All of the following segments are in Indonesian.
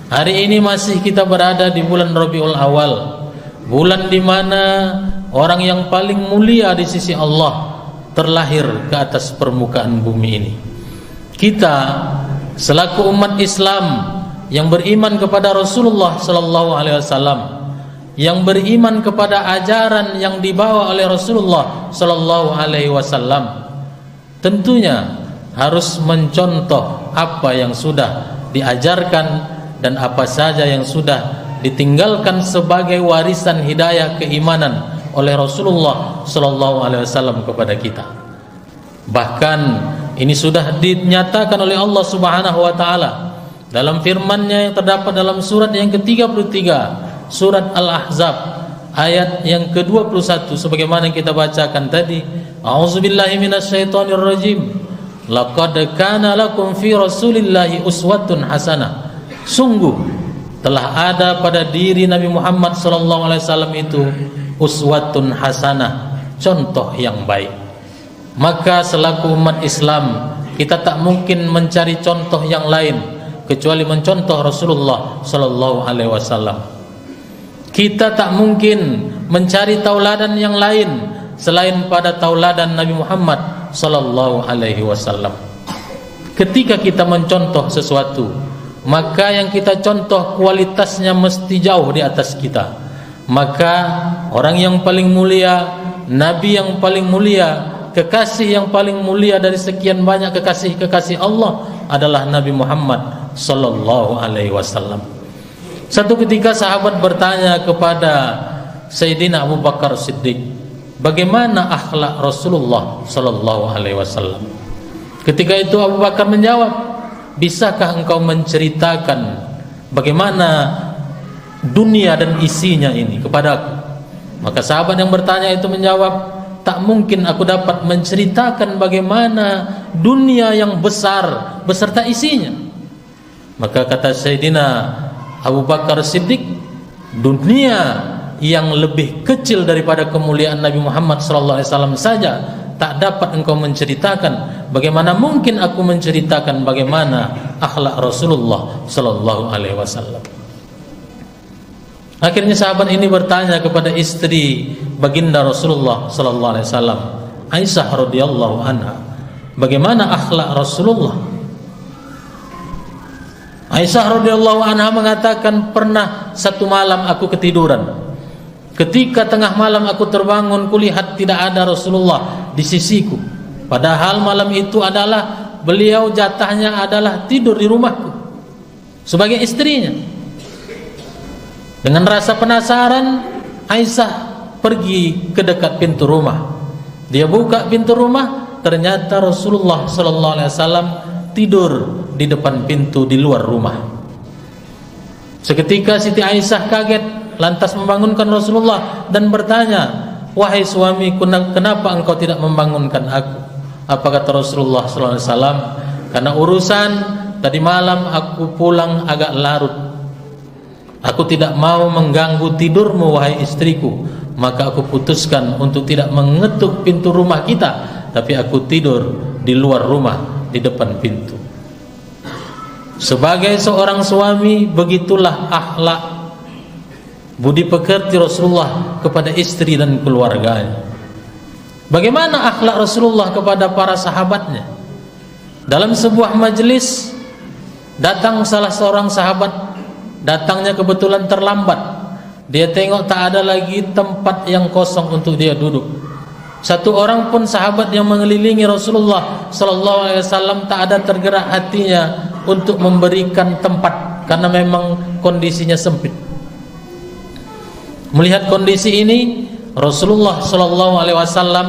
Hari ini masih kita berada di bulan Rabiul Awal, bulan di mana orang yang paling mulia di sisi Allah terlahir ke atas permukaan bumi ini. Kita selaku umat Islam yang beriman kepada Rasulullah sallallahu alaihi wasallam, yang beriman kepada ajaran yang dibawa oleh Rasulullah sallallahu alaihi wasallam, tentunya harus mencontoh apa yang sudah diajarkan dan apa saja yang sudah ditinggalkan sebagai warisan hidayah keimanan oleh Rasulullah sallallahu alaihi wasallam kepada kita. Bahkan ini sudah dinyatakan oleh Allah Subhanahu wa taala dalam firman-Nya yang terdapat dalam surat yang ke-33, surat Al-Ahzab ayat yang ke-21, sebagaimana yang kita bacakan tadi. A'udzubillahi minasyaitonir rajim. Laqad kana lakum fi Rasulillahi uswatun hasanah. Sungguh telah ada pada diri Nabi Muhammad sallallahu alaihi wasallam itu uswatun hasanah, contoh yang baik. Maka selaku umat Islam, kita tak mungkin mencari contoh yang lain kecuali mencontoh Rasulullah sallallahu alaihi wasallam. Kita tak mungkin mencari tauladan yang lain selain pada tauladan Nabi Muhammad sallallahu alaihi wasallam. Ketika kita mencontoh sesuatu, maka yang kita contoh kualitasnya mesti jauh di atas kita. Maka orang yang paling mulia, nabi yang paling mulia, kekasih yang paling mulia dari sekian banyak kekasih-kekasih Allah adalah Nabi Muhammad sallallahu alaihi wasallam. Satu ketika sahabat bertanya kepada Sayyidina Abu Bakar Siddiq, bagaimana akhlak Rasulullah sallallahu alaihi wasallam? Ketika itu Abu Bakar menjawab, bisakah engkau menceritakan bagaimana dunia dan isinya ini kepadaku? Maka sahabat yang bertanya itu menjawab, tak mungkin aku dapat menceritakan bagaimana dunia yang besar beserta isinya. Maka kata Sayyidina Abu Bakar Siddiq, dunia yang lebih kecil daripada kemuliaan Nabi Muhammad SAW saja tak dapat engkau menceritakan, bagaimana mungkin aku menceritakan bagaimana akhlak Rasulullah SAW. Akhirnya sahabat ini bertanya kepada istri baginda Rasulullah SAW, Aisyah radhiyallahu anha, bagaimana akhlak Rasulullah? Aisyah radhiyallahu anha mengatakan, pernah satu malam aku ketiduran. Ketika tengah malam aku terbangun, kulihat tidak ada Rasulullah di sisiku. Padahal malam itu adalah beliau jatahnya adalah tidur di rumahku sebagai istrinya. Dengan rasa penasaran, Aisyah pergi ke dekat pintu rumah. Dia buka pintu rumah, ternyata Rasulullah sallallahu alaihi wasallam tidur di depan pintu di luar rumah. Seketika Siti Aisyah kaget, lantas membangunkan Rasulullah dan bertanya, wahai suamiku, kenapa engkau tidak membangunkan aku? Apa kata Rasulullah sallallahu alaihi wasallam? Karena urusan tadi malam aku pulang agak larut. Aku tidak mau mengganggu tidurmu wahai istriku, maka aku putuskan untuk tidak mengetuk pintu rumah kita, tapi aku tidur di luar rumah di depan pintu. Sebagai seorang suami, begitulah akhlak budi pekerti Rasulullah kepada istri dan keluarganya. Bagaimana akhlak Rasulullah kepada para sahabatnya? Dalam sebuah majelis, datang salah seorang sahabat, datangnya kebetulan terlambat. Dia tengok tak ada lagi tempat yang kosong untuk dia duduk. Satu orang pun sahabat yang mengelilingi Rasulullah sallallahu alaihi wasallam tak ada tergerak hatinya untuk memberikan tempat, karena memang kondisinya sempit. Melihat kondisi ini, Rasulullah sallallahu alaihi wasallam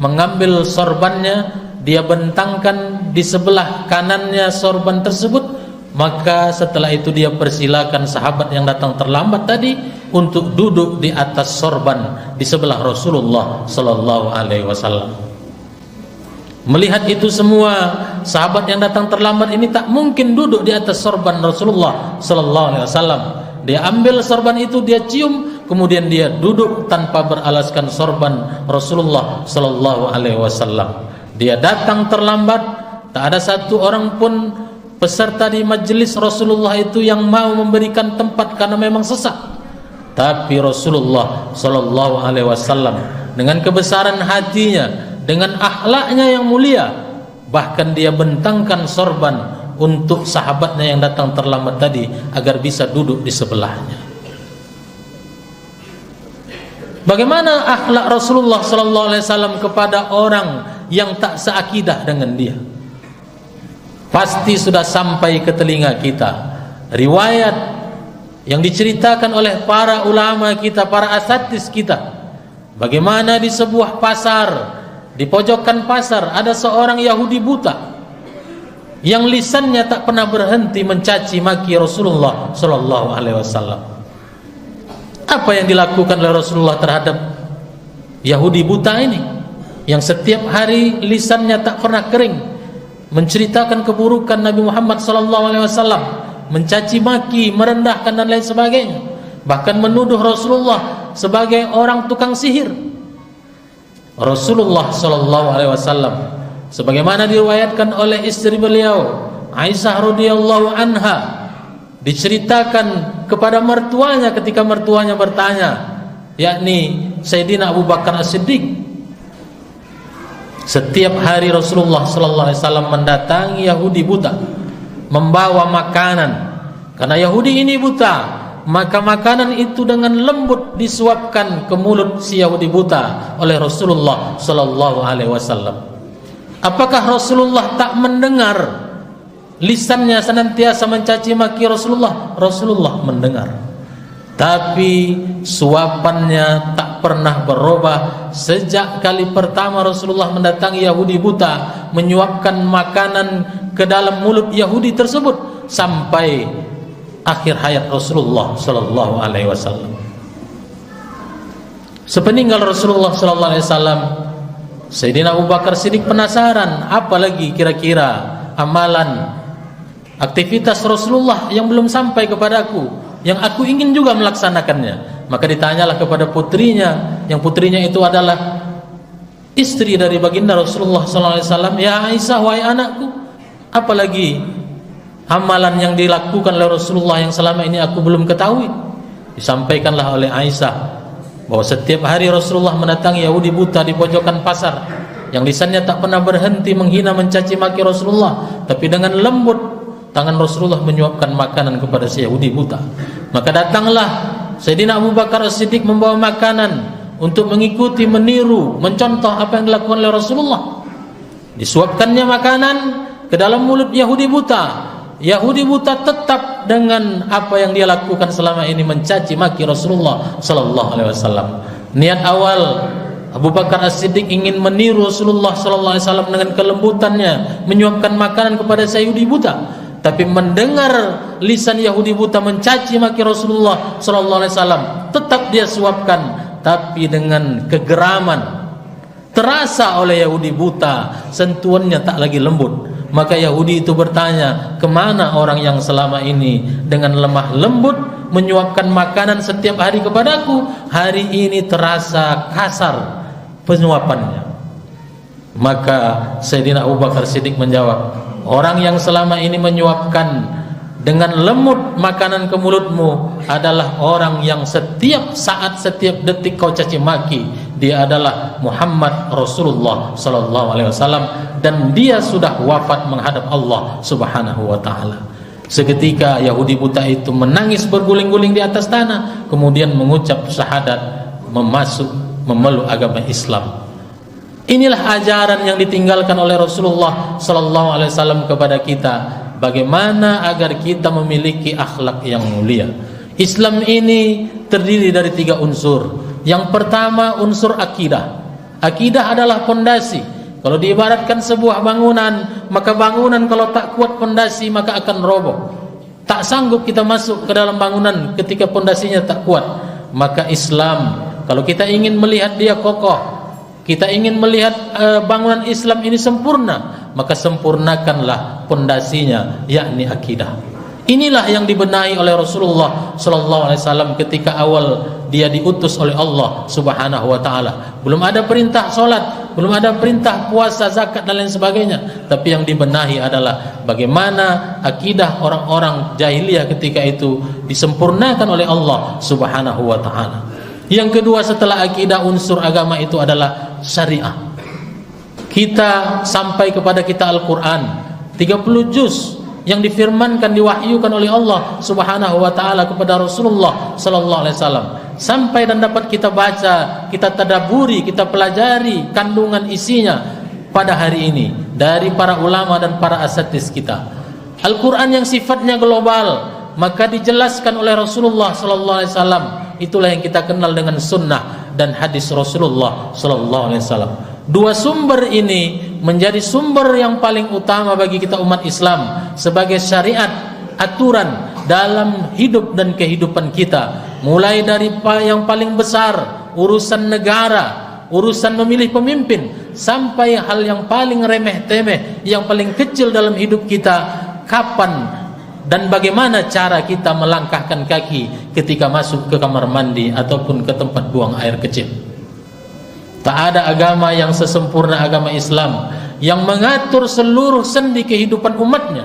mengambil sorbannya, dia bentangkan di sebelah kanannya sorban tersebut. Maka setelah itu dia persilakan sahabat yang datang terlambat tadi untuk duduk di atas sorban di sebelah Rasulullah sallallahu alaihi wasallam. Melihat itu semua, sahabat yang datang terlambat ini tak mungkin duduk di atas sorban Rasulullah sallallahu alaihi wasallam. Dia ambil sorban itu, dia cium, kemudian dia duduk tanpa beralaskan sorban Rasulullah sallallahu alaihi wasallam. Dia datang terlambat, tak ada satu orang pun peserta di majelis Rasulullah itu yang mau memberikan tempat karena memang sesat. Tapi Rasulullah sallallahu alaihi wasallam dengan kebesaran hatinya, dengan akhlaknya yang mulia, bahkan dia bentangkan sorban untuk sahabatnya yang datang terlambat tadi agar bisa duduk di sebelahnya. Bagaimana akhlak Rasulullah sallallahu alaihi wasallam kepada orang yang tak seakidah dengan dia? Pasti sudah sampai ke telinga kita riwayat yang diceritakan oleh para ulama kita, para asatidz kita, bagaimana di sebuah pasar, di pojokan pasar ada seorang Yahudi buta yang lisannya tak pernah berhenti mencaci maki Rasulullah sallallahu alaihi wasallam. Apa yang dilakukan oleh Rasulullah terhadap Yahudi buta ini yang setiap hari lisannya tak pernah kering menceritakan keburukan Nabi Muhammad sallallahu alaihi wasallam, mencaci maki, merendahkan dan lain sebagainya, bahkan menuduh Rasulullah sebagai orang tukang sihir. Rasulullah sallallahu alaihi wasallam sebagaimana diriwayatkan oleh istri beliau Aisyah radhiyallahu anha, diceritakan kepada mertuanya ketika mertuanya bertanya, yakni Sayyidina Abu Bakar As-Siddiq, setiap hari Rasulullah sallallahu alaihi wasallam mendatangi Yahudi buta membawa makanan. Karena Yahudi ini buta, maka makanan itu dengan lembut disuapkan ke mulut si Yahudi buta oleh Rasulullah sallallahu alaihi wasallam. Apakah Rasulullah tak mendengar lisannya senantiasa mencaci maki Rasulullah? Rasulullah mendengar, tapi suapannya tak pernah berubah sejak kali pertama Rasulullah mendatangi Yahudi buta, menyuapkan makanan ke dalam mulut Yahudi tersebut sampai akhir hayat Rasulullah sallallahu alaihi wasallam. Sepeninggal Rasulullah sallallahu alaihi wasallam, Sayyidina Abu Bakar Siddiq penasaran, apalagi kira-kira amalan aktivitas Rasulullah yang belum sampai kepadaku, yang aku ingin juga melaksanakannya. Maka ditanyalah kepada putrinya, yang putrinya itu adalah istri dari baginda Rasulullah sallallahu alaihi wasallam, ya Aisyah, wahai anakku, apalagi amalan yang dilakukan oleh Rasulullah yang selama ini aku belum ketahui. Disampaikanlah oleh Aisyah bahwa setiap hari Rasulullah mendatangi Yahudi buta di pojokan pasar, yang lisannya tak pernah berhenti menghina mencaci maki Rasulullah, tapi dengan lembut tangan Rasulullah menyuapkan makanan kepada si Yahudi buta. Maka datanglah Sayyidina Abu Bakar As-Siddiq membawa makanan untuk mengikuti, meniru, mencontoh apa yang dilakukan oleh Rasulullah. Disuapkannya makanan ke dalam mulut Yahudi buta. Yahudi buta tetap dengan apa yang dia lakukan selama ini, mencaci maki Rasulullah sallallahu alaihi wasallam. Niat awal Abu Bakar As-Siddiq ingin meniru Rasulullah sallallahu alaihi wasallam dengan kelembutannya, menyuapkan makanan kepada Yahudi buta. Tapi mendengar lisan Yahudi buta mencaci maki Rasulullah sallallahu alaihi wasallam, tetap dia suapkan, tapi dengan kegeraman. Terasa oleh Yahudi buta, sentuhannya tak lagi lembut. Maka Yahudi itu bertanya, kemana orang yang selama ini dengan lemah lembut menyuapkan makanan setiap hari kepadaku, hari ini terasa kasar penyuapannya. Maka Sayyidina Abu Bakar Siddiq menjawab, orang yang selama ini menyuapkan dengan lembut makanan ke mulutmu adalah orang yang setiap saat, setiap detik kau caci maki. Dia adalah Muhammad Rasulullah sallallahu alaihi wasallam, dan dia sudah wafat menghadap Allah Subhanahu wa taala. Seketika Yahudi buta itu menangis berguling-guling di atas tanah, kemudian mengucap syahadat, memeluk agama Islam. Inilah ajaran yang ditinggalkan oleh Rasulullah sallallahu alaihi wasallam kepada kita, bagaimana agar kita memiliki akhlak yang mulia. Islam ini terdiri dari 3 unsur. Yang pertama, unsur akidah. Akidah adalah pondasi. Kalau diibaratkan sebuah bangunan, maka bangunan kalau tak kuat pondasi maka akan roboh. Tak sanggup kita masuk ke dalam bangunan ketika pondasinya tak kuat. Maka Islam, kalau kita ingin melihat dia kokoh, kita ingin melihat bangunan Islam ini sempurna, maka sempurnakanlah pondasinya, yakni akidah. Inilah yang dibenahi oleh Rasulullah sallallahu alaihi wasallam ketika awal dia diutus oleh Allah Subhanahu wa taala. Belum ada perintah salat, belum ada perintah puasa, zakat dan lain sebagainya. Tapi yang dibenahi adalah bagaimana akidah orang-orang jahiliyah ketika itu disempurnakan oleh Allah Subhanahu wa taala. Yang kedua setelah akidah, unsur agama itu adalah syariah. Kita sampai kepada kita Al-Qur'an 30 juz yang difirmankan, diwahyukan oleh Allah Subhanahu wa taala kepada Rasulullah sallallahu alaihi wasallam, sampai dan dapat kita baca, kita tadaburi, kita pelajari kandungan isinya pada hari ini dari para ulama dan para asatiz kita. Al-Qur'an yang sifatnya global, maka dijelaskan oleh Rasulullah sallallahu alaihi wasallam. Itulah yang kita kenal dengan sunnah dan hadis Rasulullah sallallahu alaihi wasallam. Dua sumber ini menjadi sumber yang paling utama bagi kita umat Islam sebagai syariat, aturan dalam hidup dan kehidupan kita. Mulai dari yang paling besar, urusan negara, urusan memilih pemimpin, sampai hal yang paling remeh-temeh, yang paling kecil dalam hidup kita, kapan dan bagaimana cara kita melangkahkan kaki ketika masuk ke kamar mandi ataupun ke tempat buang air kecil. Tak ada agama yang sesempurna agama Islam yang mengatur seluruh sendi kehidupan umatnya.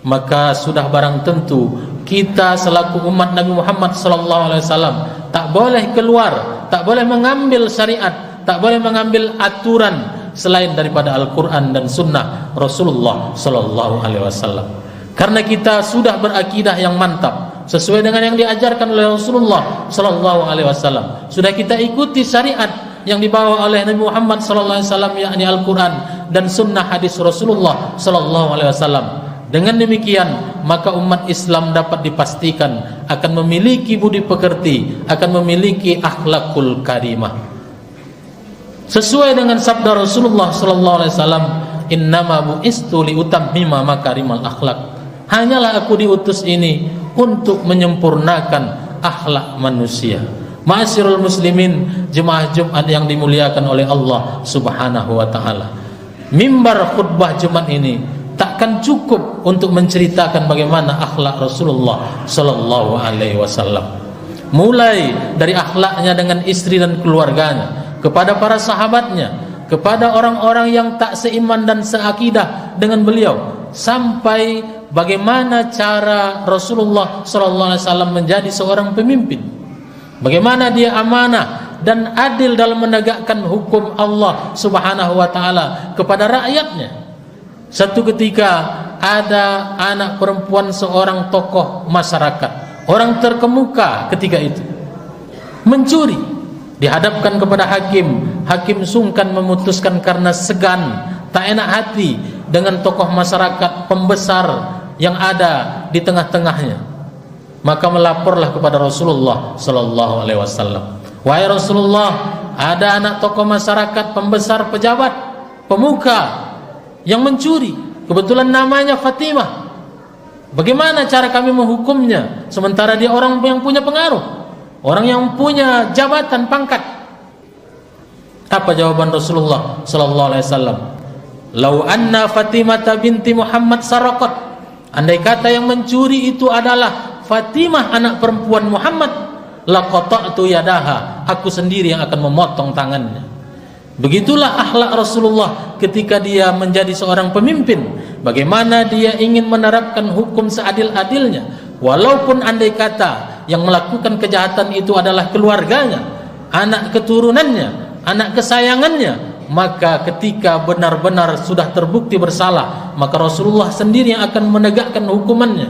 Maka sudah barang tentu kita selaku umat Nabi Muhammad SAW tak boleh keluar, tak boleh mengambil syariat, tak boleh mengambil aturan selain daripada Al-Quran dan Sunnah Rasulullah SAW. Karena kita sudah berakidah yang mantap sesuai dengan yang diajarkan oleh Rasulullah SAW. Sudah kita ikuti syariat yang dibawa oleh Nabi Muhammad SAW, yakni Al-Quran dan Sunnah hadis Rasulullah SAW. Dengan demikian maka umat Islam dapat dipastikan akan memiliki budi pekerti, akan memiliki akhlakul karimah. Sesuai dengan sabda Rasulullah SAW, innama bu'istu liutammima makarimal akhlak. Hanyalah aku diutus ini untuk menyempurnakan akhlak manusia. Ma'asyiral muslimin, jemaah Jumat yang dimuliakan oleh Allah Subhanahu wa taala. Mimbar khutbah Jumat ini takkan cukup untuk menceritakan bagaimana akhlak Rasulullah sallallahu alaihi wasallam. Mulai dari akhlaknya dengan istri dan keluarganya, kepada para sahabatnya, kepada orang-orang yang tak seiman dan seakidah dengan beliau, sampai bagaimana cara Rasulullah sallallahu alaihi wasallam menjadi seorang pemimpin. Bagaimana dia amanah dan adil dalam menegakkan hukum Allah Subhanahu wa taala kepada rakyatnya. Satu ketika ada anak perempuan seorang tokoh masyarakat, orang terkemuka ketika itu, mencuri, dihadapkan kepada hakim. Hakim sungkan memutuskan karena segan, tak enak hati dengan tokoh masyarakat pembesar yang ada di tengah-tengahnya. Maka melaporlah kepada Rasulullah sallallahu alaihi wasallam. Wahai Rasulullah, ada anak tokoh masyarakat, pembesar, pejabat, pemuka yang mencuri. Kebetulan namanya Fatimah. Bagaimana cara kami menghukumnya sementara dia orang yang punya pengaruh, orang yang punya jabatan, pangkat? Apa jawaban Rasulullah sallallahu alaihi wasallam? Lau anna Fatimah binti Muhammad saraqat. Andai kata yang mencuri itu adalah Fatimah anak perempuan Muhammad, laqata'tu yadaha, aku sendiri yang akan memotong tangannya. Begitulah akhlak Rasulullah ketika dia menjadi seorang pemimpin. Bagaimana dia ingin menerapkan hukum seadil-adilnya, walaupun andai kata yang melakukan kejahatan itu adalah keluarganya, anak keturunannya, anak kesayangannya, maka ketika benar-benar sudah terbukti bersalah, maka Rasulullah sendiri yang akan menegakkan hukumannya.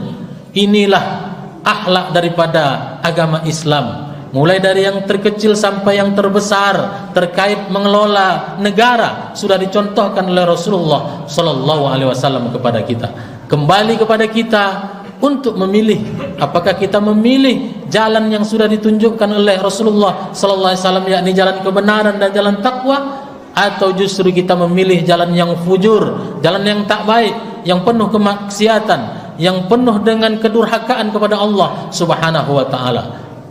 Inilah akhlak daripada agama Islam, mulai dari yang terkecil sampai yang terbesar terkait mengelola negara sudah dicontohkan oleh Rasulullah sallallahu alaihi wasallam kepada kita. Kembali kepada kita untuk memilih, apakah kita memilih jalan yang sudah ditunjukkan oleh Rasulullah sallallahu alaihi wasallam, yakni jalan kebenaran dan jalan takwa, atau justru kita memilih jalan yang fujur, jalan yang tak baik, yang penuh kemaksiatan, yang penuh dengan kedurhakaan kepada Allah Subhanahu wa taala.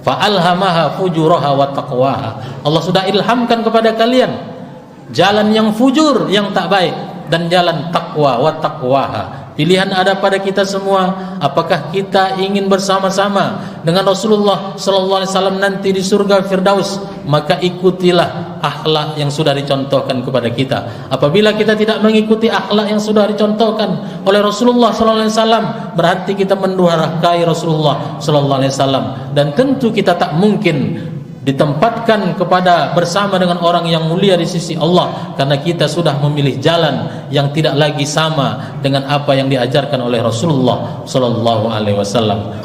Fa alhamaha fujuraha wa taqwaha. Allah sudah ilhamkan kepada kalian jalan yang fujur, yang tak baik, dan jalan takwa wa taqwaha, Pilihan ada pada kita semua. Apakah kita ingin bersama-sama dengan Rasulullah sallallahu alaihi wasallam nanti di surga Firdaus? Maka ikutilah akhlak yang sudah dicontohkan kepada kita. Apabila kita tidak mengikuti akhlak yang sudah dicontohkan oleh Rasulullah sallallahu alaihi wasallam, berarti kita mendurhakai Rasulullah sallallahu alaihi wasallam, dan tentu kita tak mungkin ditempatkan kepada bersama dengan orang yang mulia di sisi Allah, karena kita sudah memilih jalan yang tidak lagi sama dengan apa yang diajarkan oleh Rasulullah sallallahu alaihi wasallam.